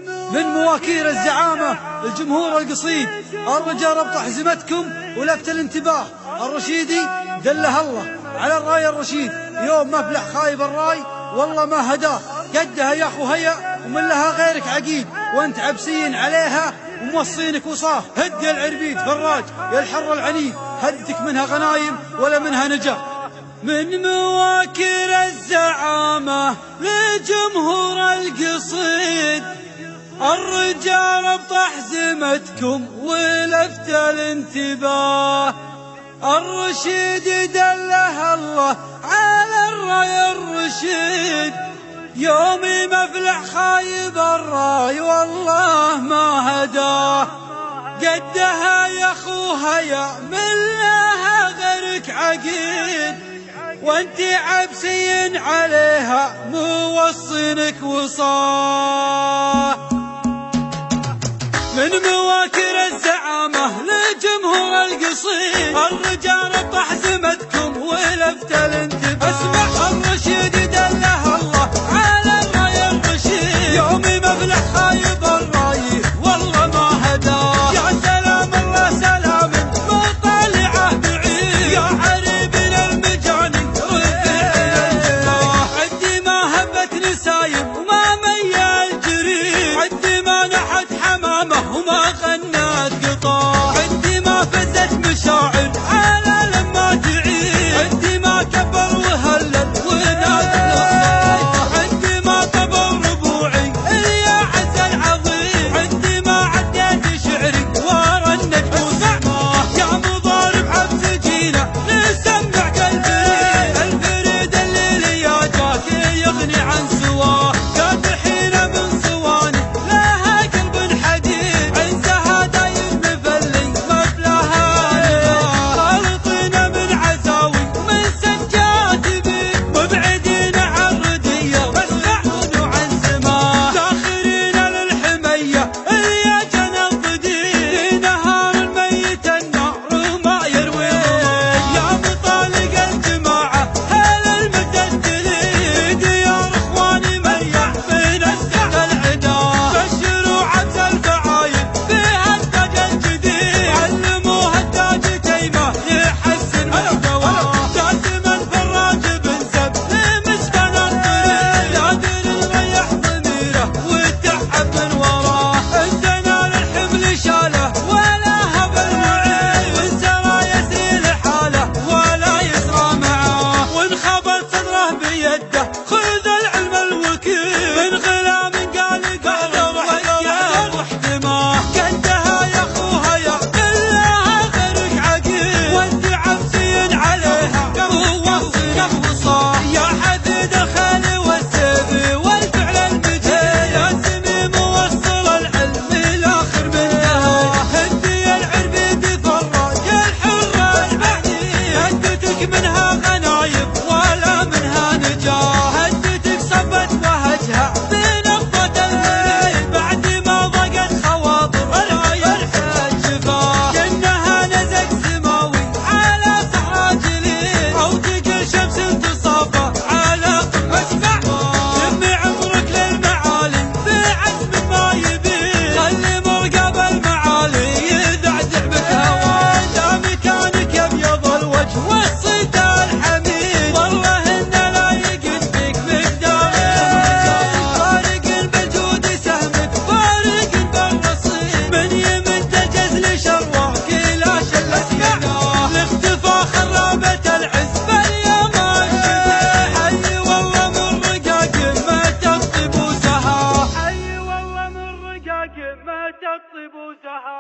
من مواكير الزعامة الجمهور القصيد، الرجال ربط حزمتكم ولفت الانتباه. الرشيدي دله الله على الراي الرشيد، يوم ما فلح خايب الراي والله ما هداه. قدها يا أخو هيا ومن لها غيرك عقيد، وانت عبسين عليها وموصينك وصاه. هد يا العربيد فراج يا الحر العنيد، هدك منها غنايم ولا منها نجاه. من مواكر الزعامة لجمهور القصيد، الرجال ربط حزمتكم ولفت الانتباه. الرشيد دله الله على الراي الرشيد، يومي مفلح خايب الراي والله ما هداه. قدها يا اخوها يا من لها غيرك عقيد، وانت عبسين عليها موصينك وصاه. من مواكر الزعامة لجمهور القصيد، الرجال ربط حزمتكم ولفت الانتباه. اسمع الرشيد دله الله على الراي الرشيد، يومي مفلح خايب الراي والله ما هداه. يا سلام الله سلام مطالعه بعيد، يا عريبين المجاني رفيع الجباه. عدي ما هبت نسايم وما ميال جريد، عدي ما نحت حمامه وما غنت قطار، عدي ما فزت مشاعر على لما تعيد، عدي ما كبر وهلل ونادى الله، عدي ما طبل ربوعي يا عز العظيم، عدي ما عديت شعري ورا النجم وسماه. يا مضارب عبس جينا نسمع قلبي، الفريد الليل يا جاك يغني عن سواه. قادحين من صواني لها قلب حديد، عزها دايم مفلي مفلها خالطين من عزاوي ومن سجات بيد، مبعدين عن ردية واسمعون عن سماه. داخرين للحمية يا جنى الضديد، نهار الميت النار وما يرويه. يا مطالق الجماعة هل المدلدلين، يا اخواني ميع من السحر العدا. بشروا عبس الفعايل فيها التاج الجديد، علموها التاج تيمه يحسن محتواه. جاسم الفراج بن سب لمسكن الطريق، يادر يريح ضميره وتعب من وراه. الزنا للحمل شاله ولا هب المعين، والسرى يسيل حاله ولا يسرى معاه. وانخبط صدره بيده خذ العلم الوكيل، من غلام قال قدر وحياه واحتماه. قدها يا اخوها يا كلها غيرك عقيل، وانت عبسين عليها موصينك وصاه. يا حديد الخيل والسيف والفعل المجيد، يا سمي موصل العلم الاخر منتهى. هدي العربيد فراج الحر العنيد، هدتك منها غنايم ولا منها نجاه. هدتك صبت وهجها بنقطة المريد، بعد ما ضاقت خواطر الراي الحين شفاه. كأنها نزق سماوي على صحراء جليل، او تقل شمس تصافى على قمة سماه. يمي عمرك للمعالي في عزم ما يبين، خلي مرقب المعالي يذعزع بك هواه. دام كانك ابيض الوجه والصيت الحميد، والله ان لا يقد بك مقدارين. فارق بالجود سهمك فارق بالرصيد، من يمد الجزل شرواك لا شلت يداه. لاختفى خرابة العز فاليوم الشديد، حي والله من رقاق ما تطيب وسها، حي والله من رقاق ما تطيب وسها.